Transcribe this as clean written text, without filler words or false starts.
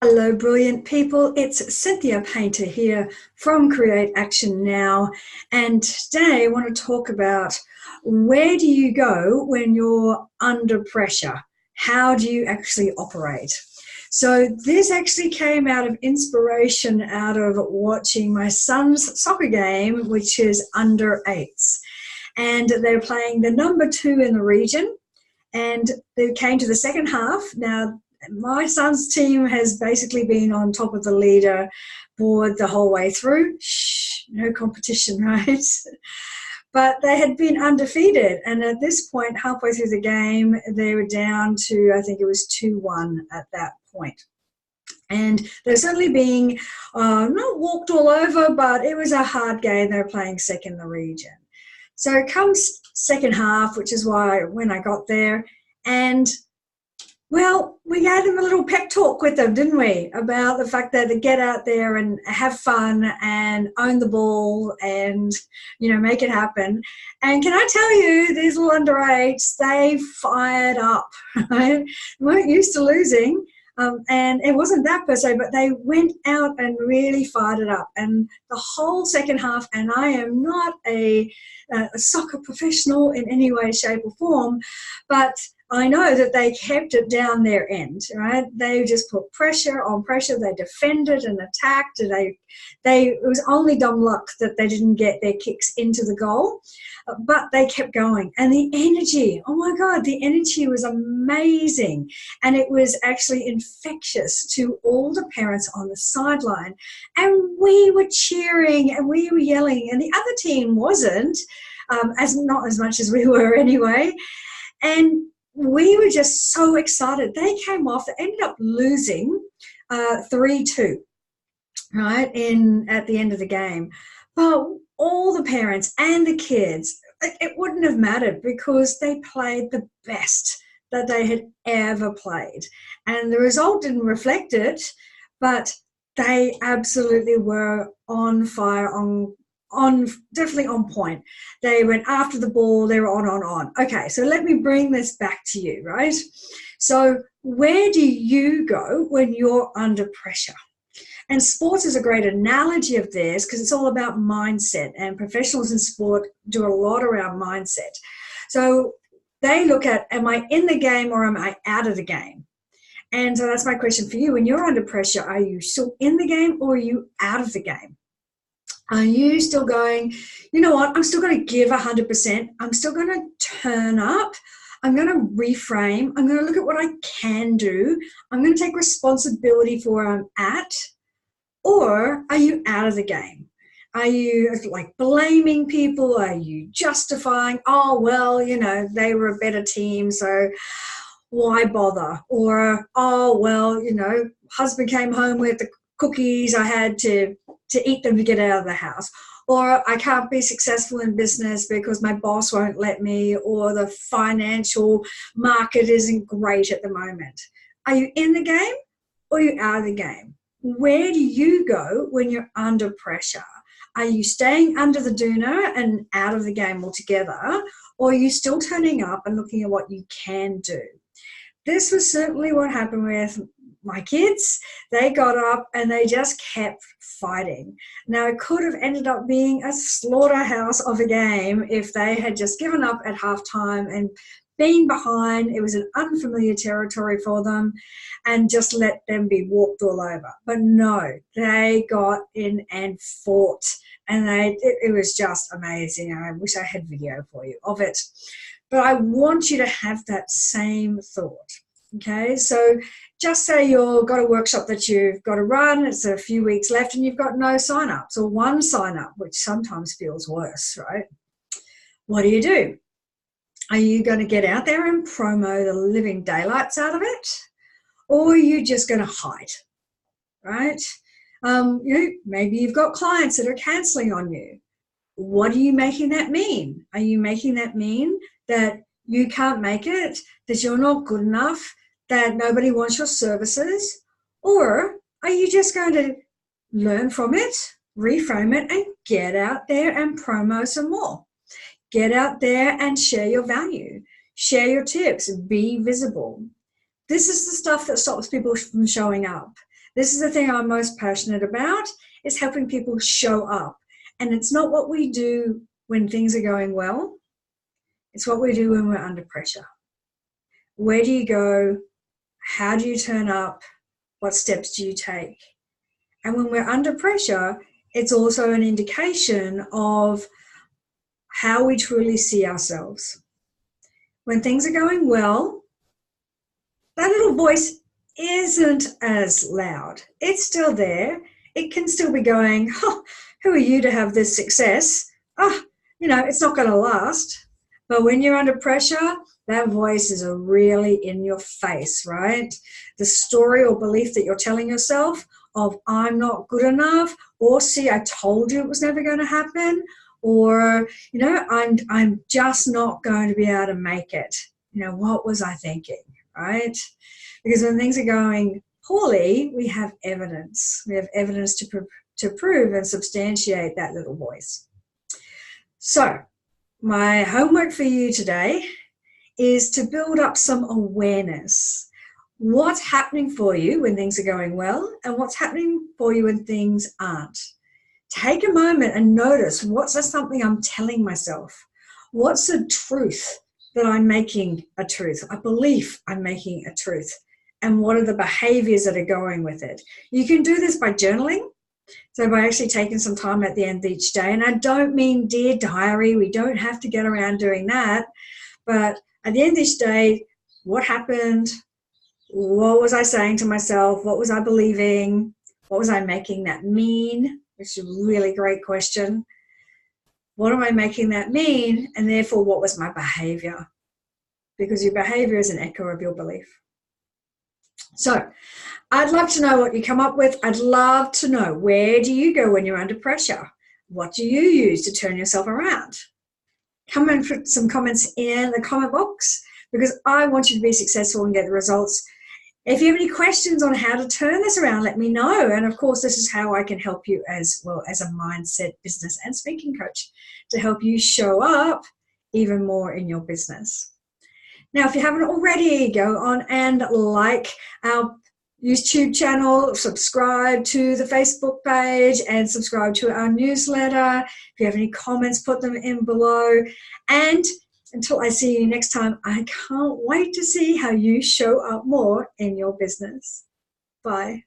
Hello, brilliant people. It's Cynthia Painter here from Create Action Now. And today I want to talk about where do you go when you're under pressure? How do you actually operate? So this actually came out of inspiration out of watching my son's soccer game, which is under eights. And they're playing the number 2 in the region. And they came to the second half. Now, my son's team has basically been on top of the leaderboard the whole way through. Shh, no competition, right? But they had been undefeated. And at this point, halfway through the game, they were down to, I think it was 2-1 at that point. And they're certainly being not walked all over, but it was a hard game. They were playing second in the region. So it comes second half, which is why when I got there, and well, we gave them a little pep talk with them, didn't we? About the fact that to get out there and have fun and own the ball and, make it happen. And can I tell you, these little under eights, they fired up, right? Weren't used to losing. And it wasn't that per se, but they went out and really fired it up. And the whole second half, and I am not a soccer professional in any way, shape or form, but I know that they kept it down their end, right? They just put pressure on pressure. They defended and attacked. And it was only dumb luck that they didn't get their kicks into the goal, but they kept going. And the energy, oh my God, the energy was amazing. And it was actually infectious to all the parents on the sideline. And we were cheering and we were yelling, and the other team wasn't, not as much as we were anyway. And we were just so excited. They came off, they ended up losing 3-2, right, at the end of the game. But all the parents and the kids, it wouldn't have mattered because they played the best that they had ever played. And the result didn't reflect it, but they absolutely were on fire, definitely on point. They went after the ball, they were on. Okay, so let me bring this back to you, right? So where do you go when you're under pressure? And sports is a great analogy of this because it's all about mindset, and professionals in sport do a lot around mindset. So they look at, am I in the game or am I out of the game? And so that's my question for you. When you're under pressure, are you still in the game or are you out of the game? Are you still going, you know what, I'm still going to give 100%. I'm still going to turn up. I'm going to reframe. I'm going to look at what I can do. I'm going to take responsibility for where I'm at. Or are you out of the game? Are you like blaming people? Are you justifying, oh, well, they were a better team, so why bother? Or, oh, well, husband came home with the cookies, I had to eat them to get out of the house. Or I can't be successful in business because my boss won't let me, or the financial market isn't great at the moment. Are you in the game or are you out of the game? Where do you go when you're under pressure? Are you staying under the doona and out of the game altogether, or are you still turning up and looking at what you can do? This was certainly what happened with my kids. They got up and they just kept fighting. Now, it could have ended up being a slaughterhouse of a game if they had just given up at halftime and been behind. It was an unfamiliar territory for them and just let them be walked all over. But no, they got in and fought, and it was just amazing. I wish I had video for you of it. But I want you to have that same thought. Okay, so just say you've got a workshop that you've got to run, it's a few weeks left and you've got no sign-ups or one sign-up, which sometimes feels worse, right? What do? Are you going to get out there and promo the living daylights out of it? Or are you just going to hide, right? Maybe you've got clients that are cancelling on you. What are you making that mean? Are you making that mean that you can't make it, that you're not good enough, that nobody wants your services? Or are you just going to learn from it, reframe it, and get out there and promo some more? Get out there and share your value. Share your tips. Be visible. This is the stuff that stops people from showing up. This is the thing I'm most passionate about, is helping people show up. And it's not what we do when things are going well. It's what we do when we're under pressure. Where do you go? How do you turn up? What steps do you take? And when we're under pressure, it's also an indication of how we truly see ourselves. When things are going well, that little voice isn't as loud. It's still there. It can still be going, oh, who are you to have this success? Oh, it's not going to last. But when you're under pressure, that voice is really in your face, right? The story or belief that you're telling yourself of I'm not good enough, or see, I told you it was never going to happen, or, I'm just not going to be able to make it. What was I thinking, right? Because when things are going poorly, we have evidence. We have evidence to prove and substantiate that little voice. So my homework for you today is to build up some awareness. What's happening for you when things are going well, and what's happening for you when things aren't. Take a moment and notice, what's something I'm telling myself? What's the truth that I'm making a truth, a belief I'm making a truth? And what are the behaviors that are going with it? You can do this by journaling. So by actually taking some time at the end of each day, and I don't mean Dear Diary, we don't have to get around doing that, but at the end of each day, what happened? What was I saying to myself? What was I believing? What was I making that mean? Which is a really great question. What am I making that mean? And therefore, what was my behavior? Because your behavior is an echo of your belief. So I'd love to know what you come up with. I'd love to know, where do you go when you're under pressure? What do you use to turn yourself around? Come and put some comments in the comment box, because I want you to be successful and get the results. If you have any questions on how to turn this around, let me know. And of course, this is how I can help you as well as a mindset, business, and speaking coach, to help you show up even more in your business. Now, if you haven't already, go on and like our YouTube channel, subscribe to the Facebook page, and subscribe to our newsletter. If you have any comments, put them in below. And until I see you next time, I can't wait to see how you show up more in your business. Bye.